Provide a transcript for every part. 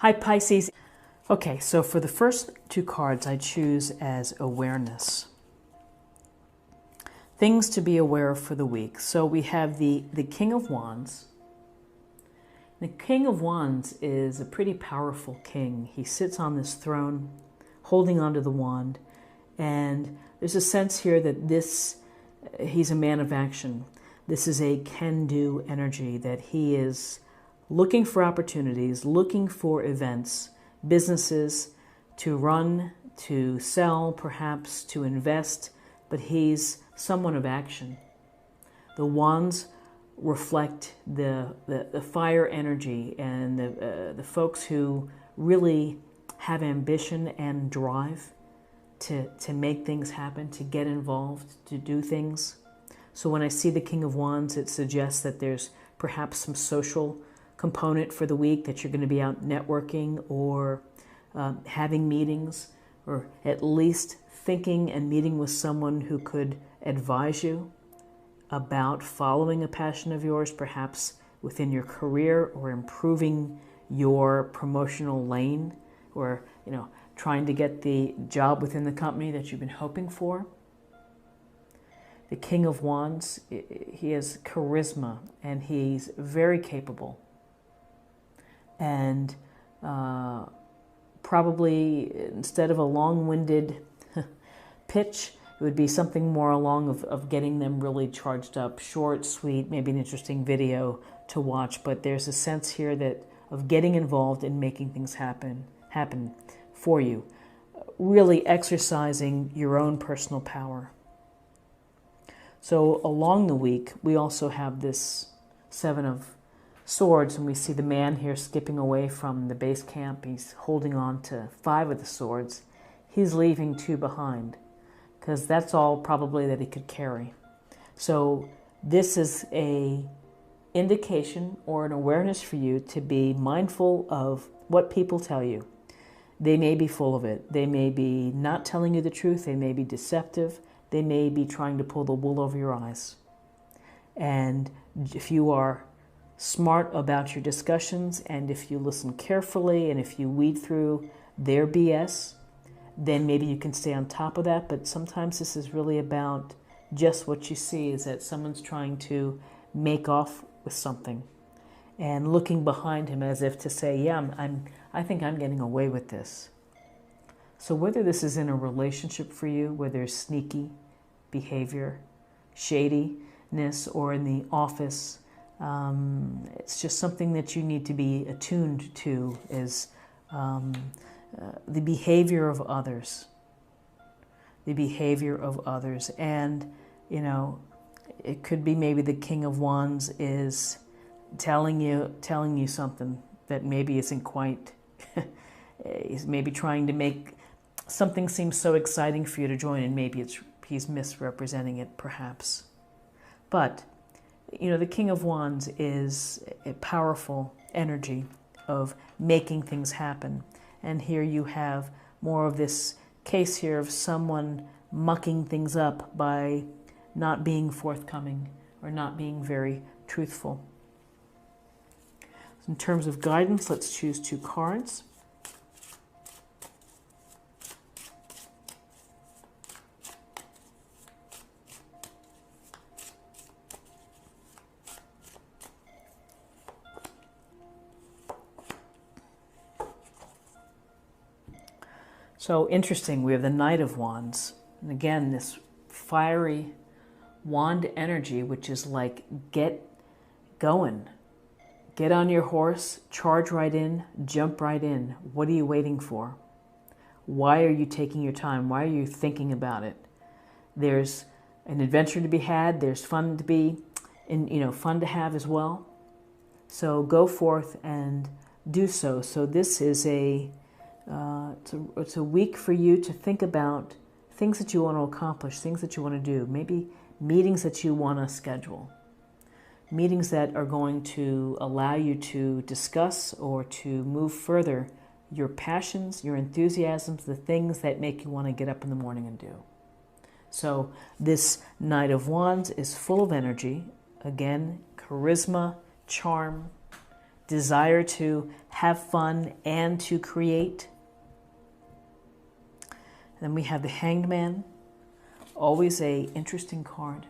Hi Pisces. Okay, so for the first two cards I choose as awareness. Things to be aware of for the week. So we have the King of Wands. The King of Wands is a pretty powerful king. He sits on this throne holding onto the wand, and there's a sense here that he's a man of action. This is a can-do energy, that he is looking for opportunities, looking for events, businesses to run, to sell, perhaps to invest, but he's someone of action. The wands reflect the fire energy and the folks who really have ambition and drive to make things happen, to get involved, to do things. So when I see the King of Wands, it suggests that there's perhaps some social component for the week, that you're going to be out networking or having meetings, or at least thinking and meeting with someone who could advise you about following a passion of yours, perhaps within your career, or improving your promotional lane, or trying to get the job within the company that you've been hoping for. The King of Wands, he has charisma and he's very capable. And probably instead of a long-winded pitch, it would be something more along of getting them really charged up, short, sweet, maybe an interesting video to watch. But there's a sense here of getting involved in making things happen for you, really exercising your own personal power. So along the week, we also have this Seven of Swords, and we see the man here skipping away from the base camp. He's holding on to 5 of the swords. He's leaving 2 behind, because that's all probably that he could carry. So this is a indication or an awareness for you to be mindful of what people tell you. They may be full of it. They may be not telling you the truth. They may be deceptive. They may be trying to pull the wool over your eyes. And if you are smart about your discussions, and if you listen carefully, and if you weed through their BS, then maybe you can stay on top of that. But sometimes this is really about just what you see, is that someone's trying to make off with something and looking behind him as if to say, yeah, I think I'm getting away with this. So whether this is in a relationship for you, where there's sneaky behavior, shadiness, or in the office, it's just something that you need to be attuned to, is the behavior of others. The behavior of others. And, it could be maybe the King of Wands is telling you something that maybe isn't quite, he's maybe trying to make something seem so exciting for you to join, and maybe he's misrepresenting it perhaps. But, the King of Wands is a powerful energy of making things happen. And here you have more of this case here of someone mucking things up by not being forthcoming or not being very truthful. In terms of guidance, let's choose 2 cards. So interesting, we have the Knight of Wands. And again, this fiery wand energy, which is like, get going. Get on your horse, charge right in, jump right in. What are you waiting for? Why are you taking your time? Why are you thinking about it? There's an adventure to be had. There's fun to be, fun to have as well. So go forth and do so. So this is it's a week for you to think about things that you want to accomplish, things that you want to do, maybe meetings that you want to schedule, meetings that are going to allow you to discuss or to move further your passions, your enthusiasms, the things that make you want to get up in the morning and do. So this Knight of Wands is full of energy, again, charisma, charm, desire to have fun, and to create. Then we have the Hanged Man, always a interesting card.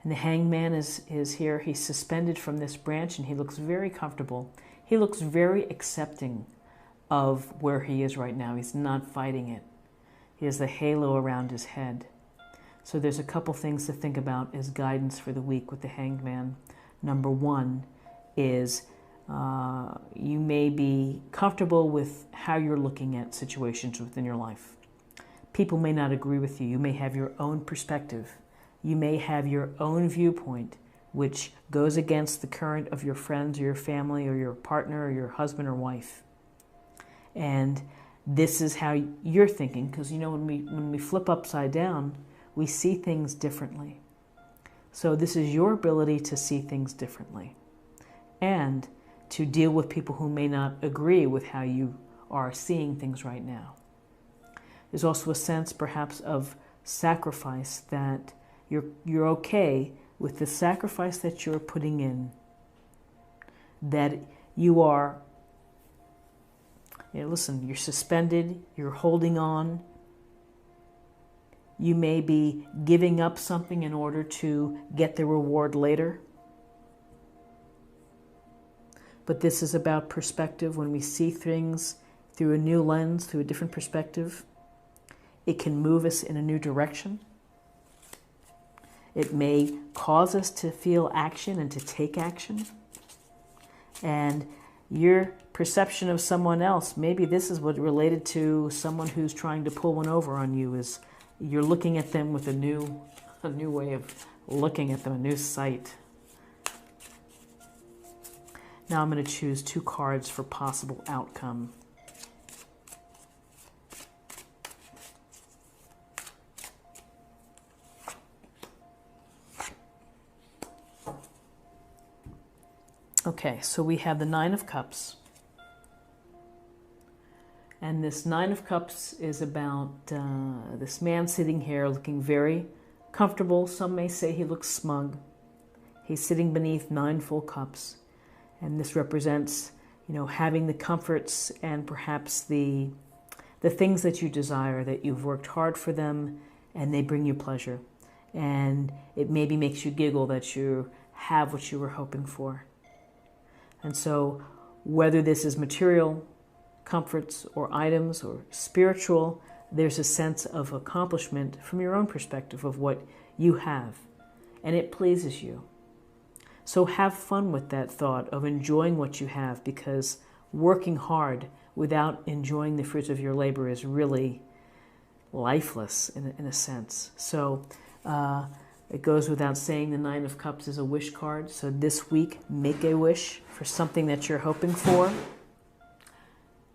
And the Hanged Man is here. He's suspended from this branch and he looks very comfortable. He looks very accepting of where he is right now. He's not fighting it. He has the halo around his head. So there's a couple things to think about as guidance for the week with the Hanged Man. Number one is you may be comfortable with how you're looking at situations within your life. People may not agree with you. You may have your own perspective. You may have your own viewpoint, which goes against the current of your friends or your family or your partner or your husband or wife. And this is how you're thinking, because when we flip upside down, we see things differently. So this is your ability to see things differently and to deal with people who may not agree with how you are seeing things right now. There's also a sense perhaps of sacrifice, that you're okay with the sacrifice that you're putting in, that you are, listen, you're suspended, you're holding on. You may be giving up something in order to get the reward later. But this is about perspective. When we see things through a new lens, through a different perspective, it can move us in a new direction. It may cause us to feel action and to take action. And your perception of someone else, maybe this is what related to someone who's trying to pull one over on you, is you're looking at them with a new way of looking at them, a new sight. Now I'm going to choose 2 cards for possible outcome. Okay, so we have the 9 of Cups. And this 9 of Cups is about this man sitting here looking very comfortable. Some may say he looks smug. He's sitting beneath 9 full cups. And this represents, having the comforts and perhaps the things that you desire, that you've worked hard for them and they bring you pleasure. And it maybe makes you giggle that you have what you were hoping for. And so whether this is material comforts or items or spiritual, there's a sense of accomplishment from your own perspective of what you have, and it pleases you. So have fun with that thought of enjoying what you have, because working hard without enjoying the fruits of your labor is really lifeless in a sense. So it goes without saying the 9 of Cups is a wish card. So this week, make a wish for something that you're hoping for.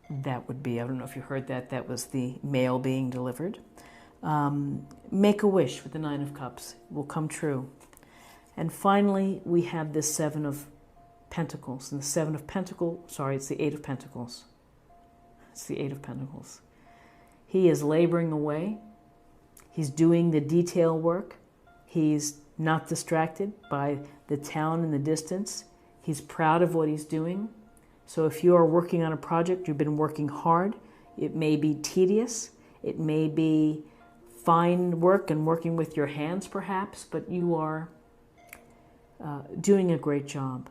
That would be, I don't know if you heard that, that was the mail being delivered. Make a wish with the 9 of Cups. It will come true. And finally, we have this 7 of Pentacles. And the 7 of Pentacles, it's the 8 of Pentacles. It's the 8 of Pentacles. He is laboring away. He's doing the detail work. He's not distracted by the town in the distance. He's proud of what he's doing. So if you are working on a project, you've been working hard. It may be tedious. It may be fine work and working with your hands perhaps, but you are doing a great job.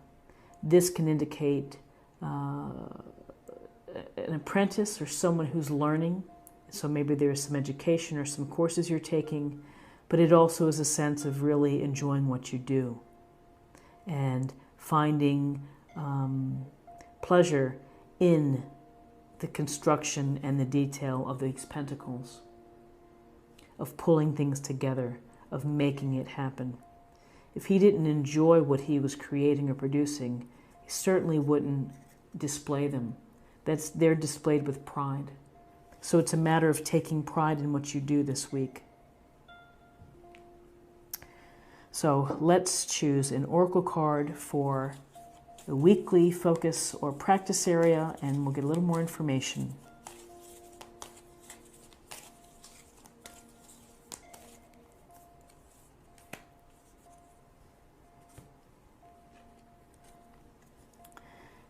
This can indicate an apprentice or someone who's learning. So maybe there's some education or some courses you're taking, but it also is a sense of really enjoying what you do and finding pleasure in the construction and the detail of these pentacles, of pulling things together, of making it happen. If he didn't enjoy what he was creating or producing, he certainly wouldn't display them. They're displayed with pride. So it's a matter of taking pride in what you do this week. So let's choose an oracle card for the weekly focus or practice area, and we'll get a little more information.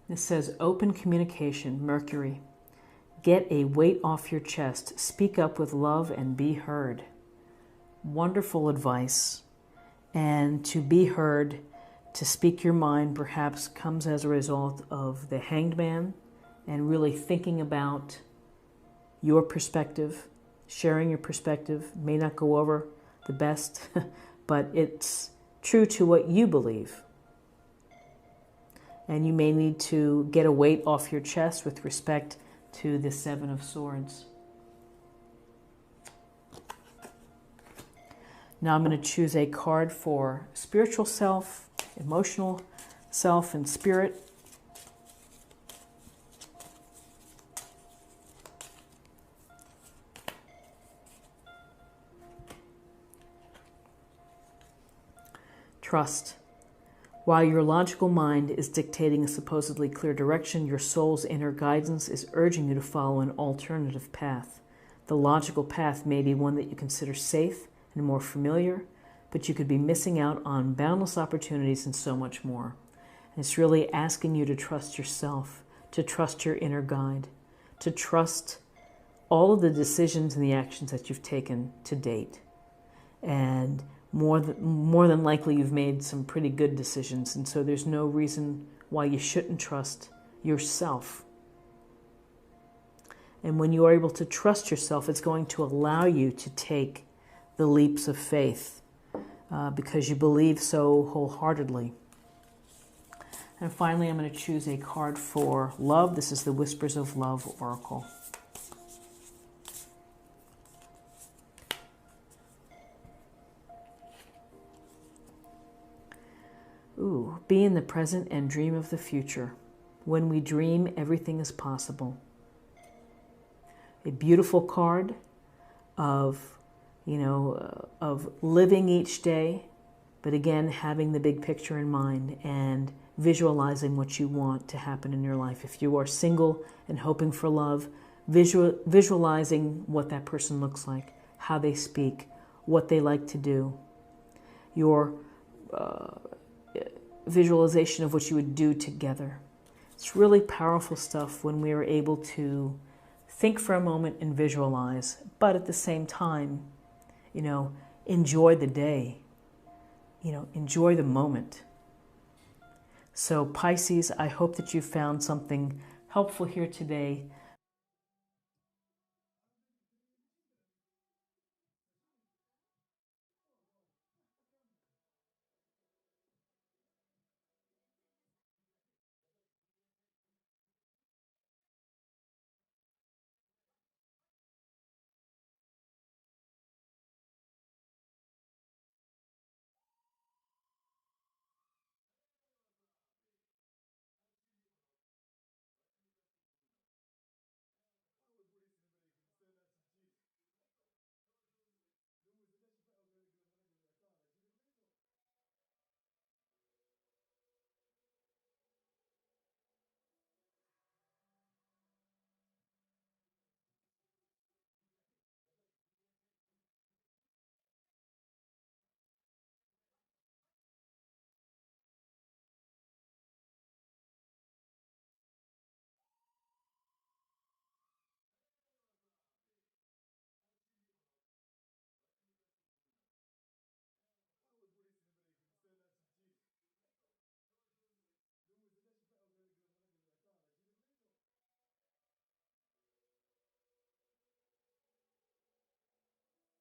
It says open communication, Mercury. Get a weight off your chest. Speak up with love and be heard. Wonderful advice. And to be heard, to speak your mind, perhaps comes as a result of the Hanged Man and really thinking about your perspective. Sharing your perspective may not go over the best, but it's true to what you believe. And you may need to get a weight off your chest with respect to the Seven of Swords. Now I'm going to choose a card for spiritual self, emotional self, and spirit. Trust. While your logical mind is dictating a supposedly clear direction, your soul's inner guidance is urging you to follow an alternative path. The logical path may be one that you consider safe and more familiar, but you could be missing out on boundless opportunities and so much more. And it's really asking you to trust yourself, to trust your inner guide, to trust all of the decisions and the actions that you've taken to date. And more than likely you've made some pretty good decisions, and so there's no reason why you shouldn't trust yourself. And when you are able to trust yourself, it's going to allow you to take the leaps of faith because you believe so wholeheartedly. And finally, I'm going to choose a card for love. This is the Whispers of Love Oracle. Ooh, be in the present and dream of the future. When we dream, everything is possible. A beautiful card of, of living each day, but again, having the big picture in mind and visualizing what you want to happen in your life. If you are single and hoping for love, visualizing what that person looks like, how they speak, what they like to do. Your visualization of what you would do together. It's really powerful stuff when we are able to think for a moment and visualize, but at the same time, enjoy the day, enjoy the moment. So Pisces, I hope that you found something helpful here today